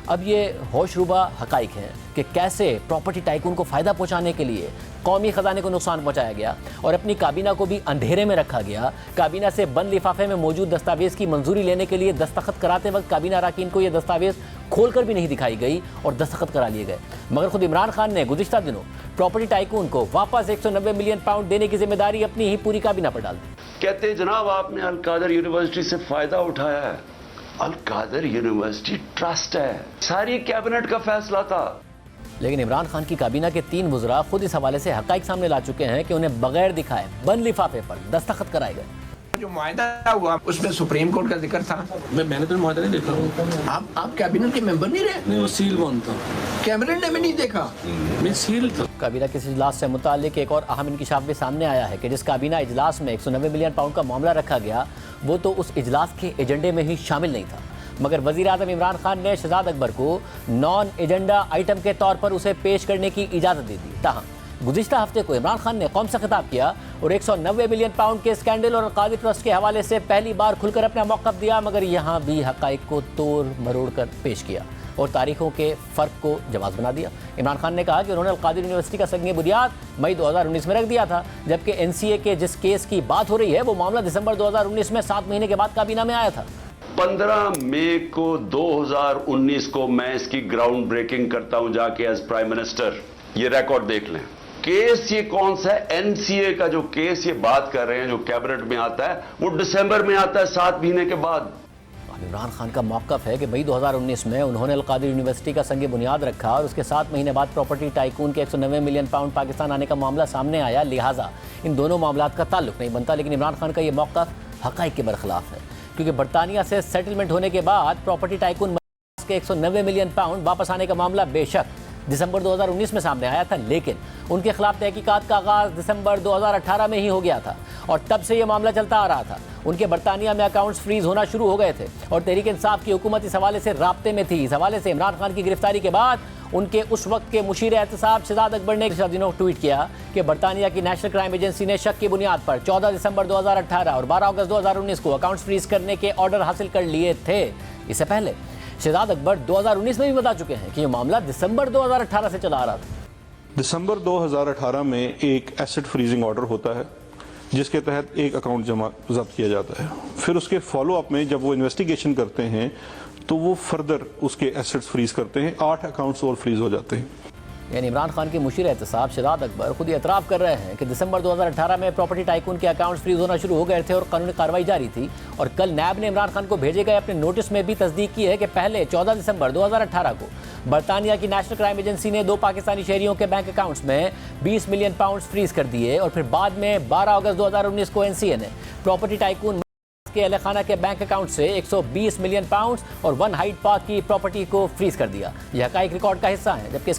Speaker 1: अब ये होशरुबा हकाइक हैं कि कैसे प्रॉपर्टी टाइकून को फ़ायदा पहुंचाने के लिए कौमी ख़जाने को नुकसान पहुंचाया गया और अपनी काबीना को भी अंधेरे में रखा गया। काबीना से बंद लिफाफे में मौजूद दस्तावेज़ की मंजूरी लेने के लिए दस्तखत कराते वक्त काबीना अरकान को यह दस्तावेज़ खोलकर भी नहीं दिखाई गई और दस्तखत करा लिए गए। मगर खुद इमरान खान ने गुज़िश्ता दिनों प्रॉपर्टी टाइकून को वापस 190 मिलियन पाउंड देने की जिम्मेदारी अपनी ही पूरी काबीना पर डाल दी।
Speaker 6: कहते हैं जनाब आपने अल कादर यूनिवर्सिटी से फायदा उठाया है। अल कादर यूनिवर्सिटी ट्रस्ट है, सारी कैबिनेट का फैसला था।
Speaker 1: लेकिन इमरान खान की काबीना के 3 वज़रा खुद इस हवाले से हक़ाइक़ सामने ला चुके हैं कि उन्हें बगैर दिखाए बंद लिफाफे पर दस्तखत कराए गए।
Speaker 7: जो मुआहदा हुआ उसमें सुप्रीम कोर्ट का जिक्र था।
Speaker 8: मैंने तो मुआहदा नहीं देखा।
Speaker 7: आप कैबिनेट के मेंबर नहीं रहे?
Speaker 8: नहीं, वो सील बंद था।
Speaker 7: कैबिनेट ने भी नहीं देखा।
Speaker 8: मैं सील था।
Speaker 1: काबीना के इस इजलास से मुतालिक एक और अहम इंकिशाफ भी सामने आया है कि जिस काबीना इजलास में 190 मिलियन पाउंड का मामला रखा गया वो तो उस इजलास के एजेंडे में ही शामिल नहीं था, मगर वज़ीर आज़म इमरान खान ने शहजाद अकबर को नॉन एजेंडा आइटम के तौर पर उसे पेश करने की इजाज़त दे दी। ताहम गुज़िश्ता हफ्ते को इमरान खान ने कौम से खिताब किया और 190 मिलियन पाउंड के स्कैंडल और अल-कादिर ट्रस्ट के हवाले से पहली बार खुलकर अपना मौक़िफ़ दिया, मगर यहाँ भी हक़ाइक़ को तोड़ मरोड़ कर पेश किया और तारीखों के फ़र्क को जवाज़ बना दिया। इमरान खान ने कहा कि उन्होंने अल-कादिर यूनिवर्सिटी का संग बुनियाद मई 2019 में रख दिया था, जबकि NCA के जिस केस की बात हो रही है वो मामला दिसंबर 2019 में 7 महीने के बाद काबीना में आया था।
Speaker 6: 15 मई को 2019 को मैं इसकी ग्राउंड ब्रेकिंग करता हूं जाके एज प्राइम मिनिस्टर। ये रिकॉर्ड देख लें। केस ये कौन सा है? NCA का जो केस ये बात कर रहे हैं जो कैबिनेट में आता है वो दिसंबर में आता है 7 महीने के बाद।
Speaker 1: इमरान खान का मौक़िफ़ है कि मई 2019 में उन्होंने अल-कादिर यूनिवर्सिटी का संग बुनियाद रखा और उसके 7 महीने बाद प्रॉपर्टी टाइकून के 190 मिलियन पाउंड पाकिस्तान आने का मामला सामने आया, लिहाजा इन दोनों मामलात का ताल्लुक नहीं बनता। लेकिन इमरान खान का ये मौक़िफ़ हक़ाइक़ के बरखिलाफ़ है, क्योंकि बरतानिया से सेटलमेंट होने के बाद प्रॉपर्टी टाइकून के 190 मिलियन पाउंड वापस आने का मामला बेशक दिसंबर 2019 में सामने आया था, लेकिन उनके खिलाफ तहकीकात का आगाज़ दिसंबर 2018 में ही हो गया था और तब से ये मामला चलता आ रहा था। उनके बरतानिया में अकाउंट्स फ्रीज होना शुरू हो गए थे और तहरीक इंसाफ की हुकूमत इस हवाले से राब्ते में थी। इस हवाले से इमरान खान की गिरफ्तारी के बाद उनके उस वक्त के मुशीर एहतसाब शहजाद अकबर ने दिनों ट्वीट किया कि बरतानिया की नेशनल क्राइम एजेंसी ने शक की बुनियाद पर 14 दिसंबर 2018 और 12 अगस्त 2019 को अकाउंट्स फ्रीज करने के ऑर्डर हासिल कर लिए थे। इससे पहले शहजाद अकबर 2019 में भी बता चुके हैं कि यह मामला दिसंबर 2018 से चला आ रहा था।
Speaker 5: दिसंबर 2018 में एक एसेट फ्रीजिंग ऑर्डर होता है जिसके तहत एक अकाउंट जब्त किया जाता है। फिर उसके फॉलो अप में जब वो इन्वेस्टिगेशन करते हैं तो वो फर्दर उसके एसेट्स फ्रीज करते हैं। 8 अकाउंट्स और फ्रीज हो जाते हैं।
Speaker 1: यानी इमरान खान के मुशीर एहतसाब शहजाद अकबर खुद ही एतराफ़ कर रहे हैं कि दिसंबर 2018 में प्रॉपर्टी टाइकून के अकाउंट्स फ्रीज होना शुरू हो गए थे और कानूनी कार्रवाई जारी थी। और कल नैब ने इमरान खान को भेजे गए अपने नोटिस में भी तस्दीक की है कि पहले 14 दिसंबर 2018 को बरतानिया की नेशनल क्राइम एजेंसी ने 2 पाकिस्तानी शहरियों के बैंक अकाउंट्स में 20 मिलियन पाउंड फ्रीज कर दिए और फिर बाद में 12 अगस्त 2019 को NCA ने प्रॉपर्टी टाइकून के अहलखाना के बैंक अकाउंट से 120 मिलियन पाउंड और 1 हाइड पार्क की प्रॉपर्टी को फ्रीज कर दिया। यह हक़ाइक़ रिकॉर्ड का हिस्सा है, जबकि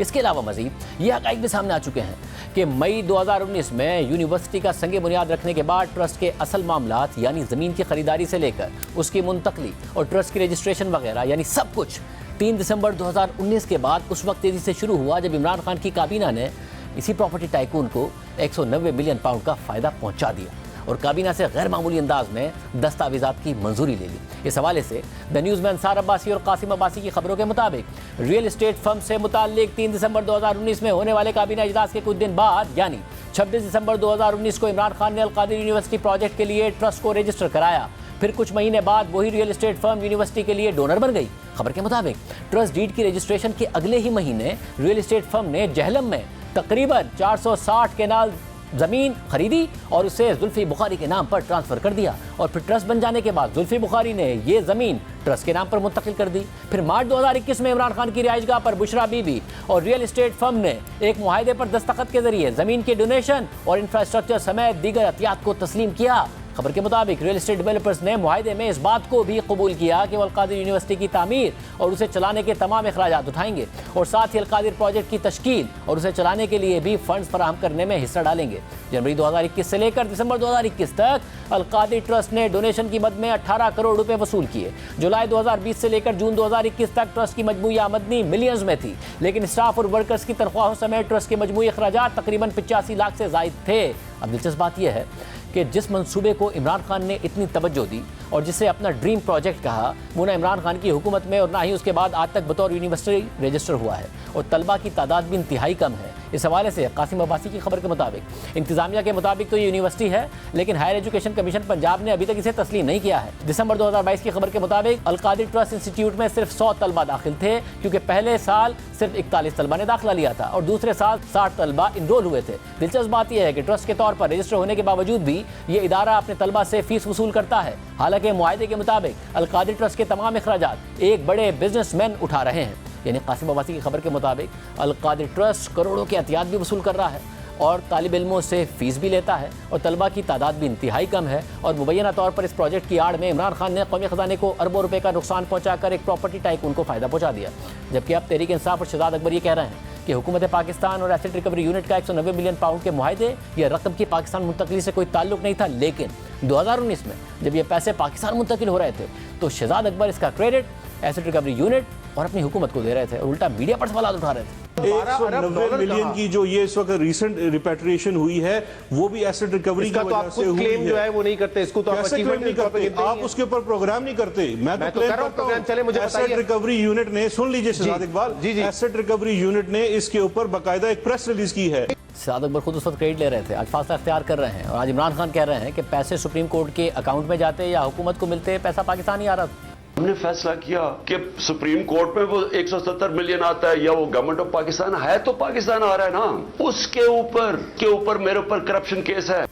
Speaker 1: इसके अलावा मजीद ये हक़ाइक़ भी सामने आ चुके हैं कि मई 2019 में यूनिवर्सिटी का संग बुनियाद रखने के बाद ट्रस्ट के असल मामलात यानी ज़मीन की खरीदारी से लेकर उसकी मुंतकली और ट्रस्ट की रजिस्ट्रेशन वगैरह यानी सब कुछ 3 दिसंबर 2019 के बाद उस वक्त तेज़ी से शुरू हुआ जब इमरान खान की काबीना ने इसी प्रॉपर्टी टाइकून को 190 मिलियन पाउंड का फ़ायदा पहुँचा दिया और काबीना से गैर मामूली अंदाज में दस्तावेज़ात की मंजूरी ले ली। इस हवाले से द न्यूज़ में अंसार अब्बासी और कासिम अब्बासी की खबरों के मुताबिक रियल एस्टेट फर्म से मुताल्लिक 3 दिसंबर 2019 में होने वाले काबीना इजलास के कुछ दिन बाद यानी 26 दिसंबर 2019 को इमरान खान ने अल-कादिर यूनिवर्सिटी प्रोजेक्ट के लिए ट्रस्ट को रजिस्टर कराया। फिर कुछ महीने बाद वही रियल एस्टेट फर्म यूनिवर्सिटी के लिए डोनर बन गई। खबर के मुताबिक ट्रस्ट डीड की रजिस्ट्रेशन के अगले ही महीने रियल एस्टेट फर्म ने जहलम में तकरीबन 460 केनाल ज़मीन खरीदी और उसे जुल्फी बुखारी के नाम पर ट्रांसफ़र कर दिया और फिर ट्रस्ट बन जाने के बाद जुल्फी बुखारी ने ये ज़मीन ट्रस्ट के नाम पर मुंतकिल कर दी। फिर मार्च 2021 में इमरान खान की रिहाइशगाह पर बुशरा बीबी और रियल एस्टेट फर्म ने एक मुआहदे पर दस्तखत के जरिए ज़मीन के डोनेशन और इंफ्रास्ट्रक्चर समेत दीगर एहतियात को तस्लीम किया। खबर के मुताबिक रियल एस्टेट डेवलपर्स ने मुआहदे में इस बात को भी कबूल किया कि वो अल-कादिर यूनिवर्सिटी की तामीर और उसे चलाने के तमाम अखराजात उठाएंगे और साथ ही अल-कादिर प्रोजेक्ट की तश्कील और उसे चलाने के लिए भी फंड्स फराहम करने में हिस्सा डालेंगे। जनवरी 2021 से लेकर दिसंबर 2021 तक अल-कादिर ट्रस्ट ने डोनेशन की मद में 18 करोड़ रुपए वसूल किए। जुलाई 2020 से लेकर जून 2021 तक ट्रस्ट की मजमूई आमदनी मिलियंस में थी, लेकिन स्टाफ और वर्कर्स की तनख्वाहों समेत ट्रस्ट के मजमूई अखराजात तकरीबन 85 लाख से ज़ायद थे। अब दिलचस्प बात यह है कि जिस मंसूबे को इमरान खान ने इतनी तवज्जो दी और जिसे अपना ड्रीम प्रोजेक्ट कहा, वो ना इमरान खान की हुकूमत में और ना ही उसके बाद आज तक बतौर यूनिवर्सिटी रजिस्टर हुआ है, और तलबा की तादाद भी इंतहाई कम है। इस हवाले से कासिम अब्बासी की खबर के मुताबिक इंतजामिया के मुताबिक तो ये यूनिवर्सिटी है, लेकिन हायर एजुकेशन कमीशन पंजाब ने अभी तक इसे तस्लीम नहीं किया है। दिसंबर 2022 की खबर के मुताबिक अलकादिर ट्रस्ट इंस्टीट्यूट में सिर्फ 100 तलबा दाखिल थे, क्योंकि पहले साल सिर्फ 41 तलबा ने दाखिला लिया था और दूसरे साल 60 तलबा इनरोल हुए थे। दिलचस्प बात यह है कि ट्रस्ट के तौर पर रजिस्टर होने के बावजूद भी ये इदारा अपने तलबा से फीस वसूल करता है। हालांकि मुआहदे के मुताबिक अलकादिर ट्रस्ट के तमाम अखराजात एक बड़े बिजनेसमैन उठा रहे हैं। यानी कासिम अब्बासी की खबर के मुताबिक अलकादिर ट्रस्ट करोड़ों के अतियात भी वसूल कर रहा है और तालिब इल्मों से फीस भी लेता है, और तलबा की तादाद भी इंतहाई कम है। और मुबैना तौर पर इस प्रोजेक्ट की आड़ में इमरान खान ने कौमी खजाने को अरबों रुपए का नुकसान पहुंचाकर एक प्रॉपर्टी टाइकून को फ़ायदा पहुंचा दिया। जबकि अब तहरीक इंसाफ और शहजाद अकबर ये कह रहे हैं कि हुकूमत पाकिस्तान और एसेट रिकवरी यूनिट का 190 मिलियन पाउंड के मुआहदे या रकम की पाकिस्तान मुंतकली से कोई ताल्लुक नहीं था, लेकिन 2019 में जब ये पैसे पाकिस्तान मुंतकिल हो रहे थे तो शहजाद अकबर इसका क्रेडिट एसेट रिकवरी यूनिट और अपनी हुकूमत को दे रहे थे और उल्टा मीडिया पर सवाल उठा रहे थे।
Speaker 5: 190 मिलियन की जो ये इस वक्त रिसेंट रिपेट्रिएशन हुई है वो भी एसेट रिकवरी की वजह से हुई
Speaker 9: क्लेम जो है वो नहीं करते, इसको तो आप
Speaker 5: कैसे क्लेम नहीं करते? आप उसके ऊपर प्रोग्राम नहीं करते। मैं तो क्लेम करता हूं।
Speaker 9: चले मुझे
Speaker 5: एसेट रिकवरी यूनिट ने, सुन लीजिए Shahzad Iqbal, asset recovery unit ने इसके ऊपर बाकायदा एक प्रेस रिलीज की है।
Speaker 1: शहजाद अकबर खुद उस वक्त क्रेडिट ले रहे थे, आज फासला इख्तियार कर रहे हैं, और आज इमरान खान कह रहे हैं कि पैसे सुप्रीम कोर्ट के अकाउंट में जाते या हुकूमत को मिलते, पैसा पाकिस्तान ही आ रहा था।
Speaker 6: हमने फैसला किया कि सुप्रीम कोर्ट में वो 170 मिलियन आता है या वो गवर्नमेंट ऑफ पाकिस्तान है, तो पाकिस्तान आ रहा है ना, उसके ऊपर मेरे ऊपर करप्शन केस है।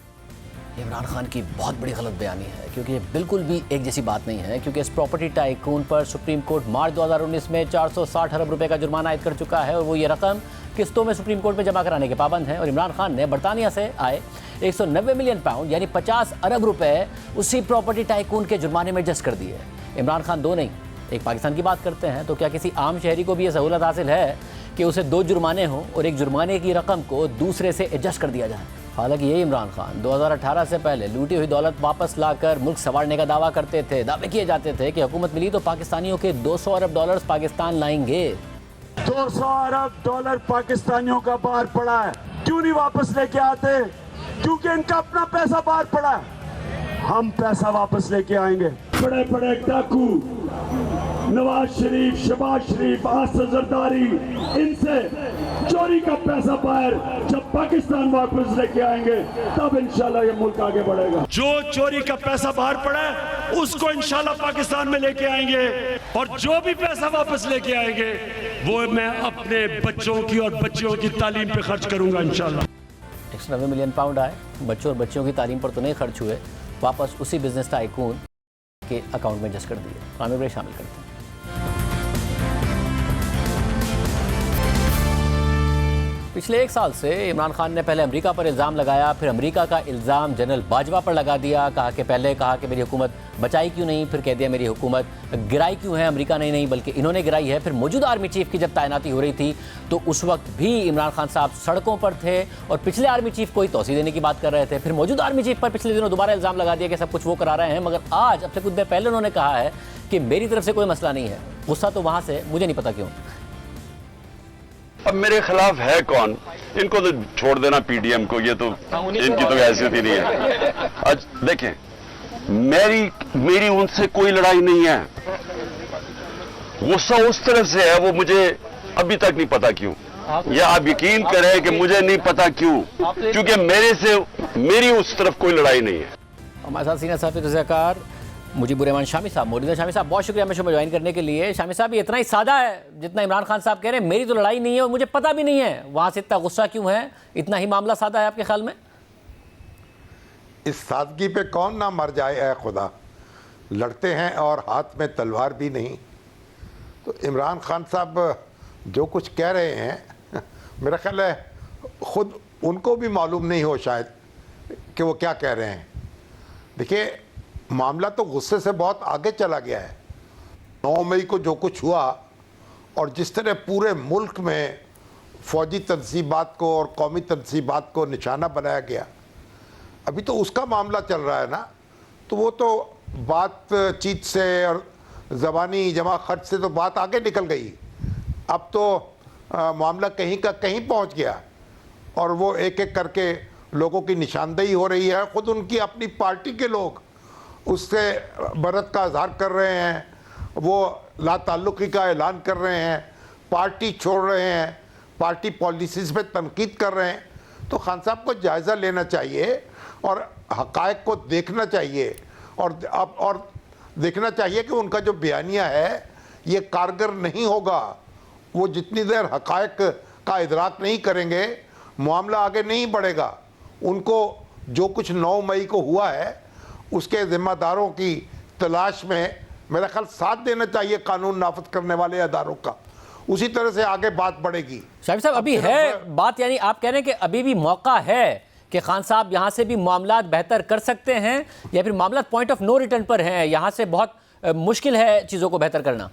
Speaker 1: इमरान खान की बहुत बड़ी गलत बयानी है, क्योंकि ये बिल्कुल भी एक जैसी बात नहीं है। क्योंकि इस प्रॉपर्टी टाइकून पर सुप्रीम कोर्ट मार्च 2019 में 460 अरब रुपए का जुर्माना आयद कर चुका है, और वो ये रकम किस्तों में सुप्रीम कोर्ट में जमा कराने के पाबंद हैं। और इमरान खान ने बरतानिया से आए 190 मिलियन पाउंड यानी 50 अरब रुपए उसी प्रॉपर्टी टाइकून के जुर्माने में एडजस्ट कर दिए। इमरान खान दो नहीं, एक पाकिस्तान की बात करते हैं, तो क्या किसी आम शहरी को भी ये सहूलत हासिल है कि उसे दो जुर्माने हों और एक जुर्माने की रकम को दूसरे से एडजस्ट कर दिया जाए? हालांकि ये इमरान खान 2018 से पहले लूटी हुई दौलत वापस लाकर मुल्क संवारने का दावा करते थे। दावे किए जाते थे कि हुकूमत मिली तो पाकिस्तानियों के 200 अरब डॉलर्स पाकिस्तान लाएंगे।
Speaker 10: 200 अरब डॉलर पाकिस्तानियों का बाहर पड़ा है, क्यों नहीं वापस लेके आते? क्योंकि इनका अपना पैसा बाहर पड़ा है। हम पैसा वापस लेके आएंगे। बड़े बड़े डाकू नवाज शरीफ, शहबाज शरीफ, आसिफ जरदारी, इनसे चोरी का पैसा बाहर जब पाकिस्तान वापस लेके आएंगे तब इंशाल्लाह ये मुल्क आगे बढ़ेगा। जो चोरी का पैसा बाहर पड़ा है उसको इंशाल्लाह पाकिस्तान में लेके आएंगे, और जो भी पैसा वापस लेके आएंगे वो मैं अपने बच्चों की और बच्चियों की तालीम पे खर्च करूंगा इंशाल्लाह।
Speaker 1: 190 मिलियन पाउंड आए, बच्चों और बच्चियों की तालीम पर तो नहीं खर्च हुए, वापस उसी बिजनेस टाइकून के अकाउंट में एडजस्ट कर दिए। आमिर भाई शामिल करते हैं। पिछले एक साल से इमरान खान ने पहले अमेरिका पर इल्ज़ाम लगाया, फिर अमेरिका का इल्ज़ाम जनरल बाजवा पर लगा दिया। पहले कहा कि मेरी हुकूमत बचाई क्यों नहीं, फिर कह दिया मेरी हुकूमत गिराई क्यों है, अमेरिका ने नहीं बल्कि इन्होंने गिराई है। फिर मौजूदा आर्मी चीफ की जब तैनाती हो रही थी तो उस वक्त भी इमरान खान साहब सड़कों पर थे और पिछले आर्मी चीफ को ही तौसीह देने की बात कर रहे थे। फिर मौजूदा आर्मी चीफ पर पिछले दिनों दोबारा इल्ज़ाम लगा दिया कि सब कुछ वो करा रहे हैं, मगर आज अब से कुछ देर पहले उन्होंने कहा है कि मेरी तरफ से कोई मसला नहीं है। गुस्सा तो वहाँ से, मुझे नहीं पता क्यों।
Speaker 6: अब मेरे खिलाफ है कौन? इनको तो छोड़ देना पीडीएम को, ये तो इनकी तो हैसियत ही नहीं है। आज देखें, मेरी उनसे कोई लड़ाई नहीं है। गुस्सा उस तरफ से है, वो मुझे अभी तक नहीं पता क्यों, या आप यकीन करें कि मुझे नहीं पता क्यों, क्योंकि मेरी उस तरफ कोई लड़ाई नहीं है।
Speaker 1: हमारे साथ सीनियर साहब रज़ाकार मुजीबुर-रहमान शामी साहब मौजूद है। शामी साहब बहुत शुक्रिया हमें शो में ज्वाइन करने के लिए। शामी साहब, ये इतना ही सादा है जितना इमरान खान साहब कह रहे हैं मेरी तो लड़ाई नहीं है और मुझे पता भी नहीं है, वहाँ से इतना गुस्सा क्यों है? इतना ही मामला सादा है आपके ख्याल में?
Speaker 11: इस सादगी पे कौन ना मर जाए, ऐ खुदा। लड़ते हैं और हाथ में तलवार भी नहीं। तो इमरान खान साहब जो कुछ कह रहे हैं मेरा ख्याल है खुद उनको भी मालूम नहीं हो शायद कि वो क्या कह रहे हैं। देखिए, मामला तो गुस्से से बहुत आगे चला गया है। 9 मई को जो कुछ हुआ और जिस तरह पूरे मुल्क में फ़ौजी तनसीबात को और कौमी तनसीबात को निशाना बनाया गया, अभी तो उसका मामला चल रहा है ना। तो वो तो बातचीत से और ज़बानी जमा खर्च से तो बात आगे निकल गई। अब तो मामला कहीं का कहीं पहुंच गया और वो एक एक करके लोगों की निशानदेही हो रही है। ख़ुद उनकी अपनी पार्टी के लोग उससे बरत का इजहार कर रहे हैं, वो लाताल्लुकी का ऐलान कर रहे हैं, पार्टी छोड़ रहे हैं, पार्टी पॉलिसीज़ पे तनकीद कर रहे हैं, तो खान साहब को जायज़ा लेना चाहिए और हक़ाइक़ को देखना चाहिए और देखना चाहिए कि उनका जो बयानिया है ये कारगर नहीं होगा। वो जितनी देर हक़ाइक़ का इदराक नहीं करेंगे मामला आगे नहीं बढ़ेगा। उनको जो कुछ 9 मई को हुआ है उसके ज़िम्मेदारों की तलाश में मेरा ख्याल साथ देना चाहिए कानून नाफिज करने वाले अदारों का, उसी तरह से आगे बात बढ़ेगी।
Speaker 1: शाफी साहब, अभी है बात, यानी आप कह रहे हैं कि अभी भी मौका है कि खान साहब यहाँ से भी मामलात बेहतर कर सकते हैं, या फिर मामलात पॉइंट ऑफ नो रिटर्न पर हैं, यहाँ से बहुत मुश्किल है चीज़ों को बेहतर करना?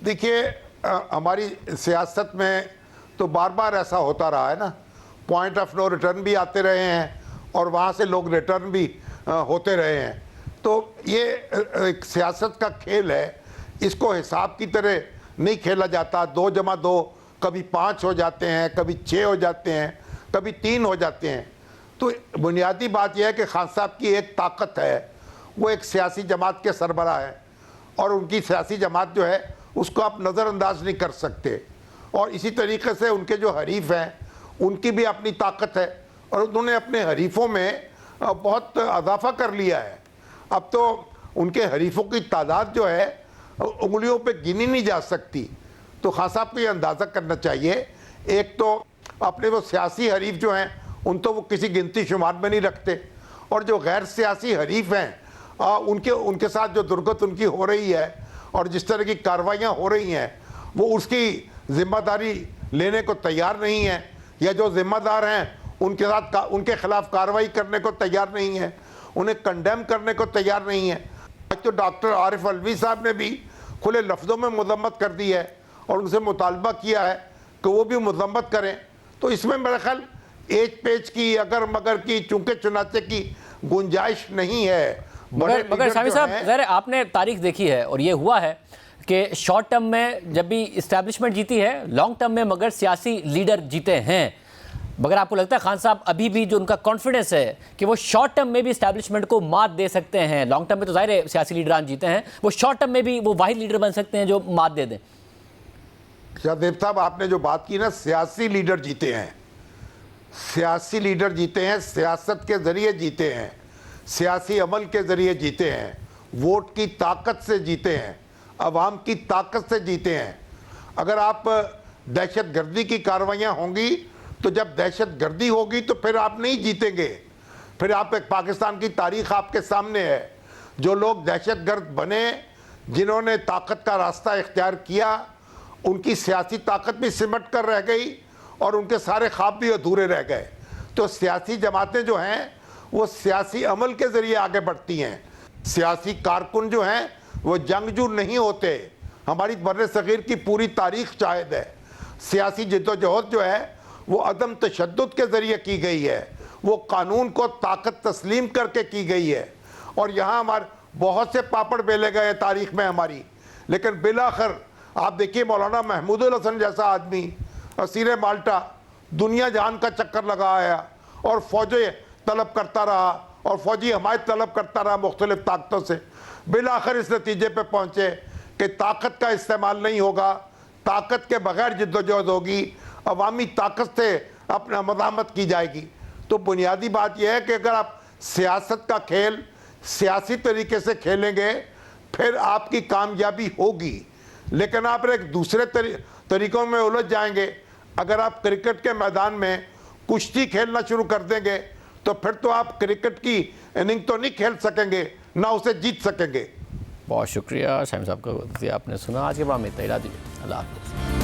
Speaker 11: देखिए, हमारी सियासत में तो बार बार ऐसा होता रहा है ना, पॉइंट ऑफ नो रिटर्न भी आते रहे हैं और वहाँ से लोग रिटर्न भी होते रहे हैं। तो ये एक सियासत का खेल है, इसको हिसाब की तरह नहीं खेला जाता। 2 जमा 2 कभी 5 हो जाते हैं, कभी 6 हो जाते हैं, कभी 3 हो जाते हैं। तो बुनियादी बात यह है कि खान साहब की एक ताकत है, वो एक सियासी जमात के सरबराह है और उनकी सियासी जमात जो है उसको आप नज़रअंदाज नहीं कर सकते। और इसी तरीके से उनके जो हरीफ हैं उनकी भी अपनी ताकत है और उन्होंने अपने हरीफों में बहुत इजाफा कर लिया है। अब तो उनके हरीफों की तादाद जो है उंगलियों पे गिनी नहीं जा सकती। तो खान साहब को ये अंदाज़ा करना चाहिए, एक तो अपने वो सियासी हरीफ जो हैं उन तो वो किसी गिनती शुमार में नहीं रखते, और जो गैर सियासी हरीफ हैं उनके साथ जो दुर्गत उनकी हो रही है और जिस तरह की कार्रवाइयाँ हो रही हैं वो उसकी जिम्मेदारी लेने को तैयार नहीं है, या जो जिम्मेदार हैं उनके खिलाफ कार्रवाई करने को तैयार नहीं है, उन्हें कंडेम करने को तैयार नहीं है। आज तो डॉक्टर आरिफ अलवी साहब ने भी खुले लफ्ज़ों में मजम्मत कर दी है और उनसे मुतालबा किया है कि वो भी मजम्मत करें। तो इसमें मेरा ख्याल एज पेच की, अगर मगर की, चूंकि चुनाचे की गुंजाइश नहीं है।
Speaker 1: मगर शाफी साहब, ज़रा आपने तारीख देखी है और ये हुआ है कि शॉर्ट टर्म में जब भी इस्टेब्लिशमेंट जीती है, लॉन्ग टर्म में मगर सियासी लीडर जीते हैं। मगर आपको लगता है खान साहब अभी भी जो उनका कॉन्फिडेंस है कि वो शॉर्ट टर्म में भी इस्टेब्लिशमेंट को मात दे सकते हैं? लॉन्ग टर्म में तो जाहिर है सियासी लीडरान जीते हैं, वो शॉर्ट टर्म में भी वो वाहिद लीडर बन सकते हैं जो मात दे दें?
Speaker 11: शाहदेव साहब, आपने जो बात की ना, सियासी लीडर जीते हैं, सियासी लीडर जीते हैं, सियासत के ज़रिए जीते हैं, सियासी अमल के ज़रिए जीते हैं, वोट की ताकत से जीते हैं, अवाम की ताकत से जीते हैं। अगर आप दहशत गर्दी की कार्रवाइयाँ होंगी तो जब दहशत गर्दी होगी तो फिर आप नहीं जीतेंगे। फिर आप एक पाकिस्तान की तारीख आपके सामने है, जो लोग दहशत गर्द बने, जिन्होंने ताकत का रास्ता इख्तियार किया, उनकी सियासी ताकत भी सिमट कर रह गई और उनके सारे ख्वाब भी अधूरे रह गए। तो सियासी जमातें जो हैं वो सियासी अमल के ज़रिए आगे बढ़ती हैं। सियासी कारकुन जो हैं वो जंगजू नहीं होते। हमारी बर्रे सग़ीर की पूरी तारीख शाहिद है। सियासी जद्दोजहद जो है वो अदम तशद्दुद के ज़रिए की गई है, वो कानून को ताकत तस्लीम करके की गई है। और यहाँ हमारे बहुत से पापड़ बेले गए तारीख में हमारी, लेकिन बिलाखिर आप देखिए मौलाना महमूदुल हसन जैसा आदमी असीर माल्टा दुनिया जहान का चक्कर लगा आया और फ़ौजें तलब करता रहा और फ़ौजी हमायत तलब करता रहा मुख्तलिफ ताकतों से। बिलाखिर इस नतीजे पर पहुँचे कि ताकत का इस्तेमाल नहीं होगा, ताकत के बगैर जिद्दोजहद होगी, अवामी ताकत से अपना मज़ामत की जाएगी। तो बुनियादी बात यह है कि अगर आप सियासत का खेल सियासी तरीके से खेलेंगे फिर आपकी कामयाबी होगी, लेकिन आप एक दूसरे तरीक़ों में उलझ जाएंगे। अगर आप क्रिकेट के मैदान में कुश्ती खेलना शुरू कर देंगे तो फिर तो आप क्रिकेट की इनिंग तो नहीं खेल सकेंगे, ना उसे जीत सकेंगे।
Speaker 1: बहुत शुक्रिया शाहीन साहब का, आपने सुना। आज के बाद में इतना ही, अल्लाह हाफ़िज़।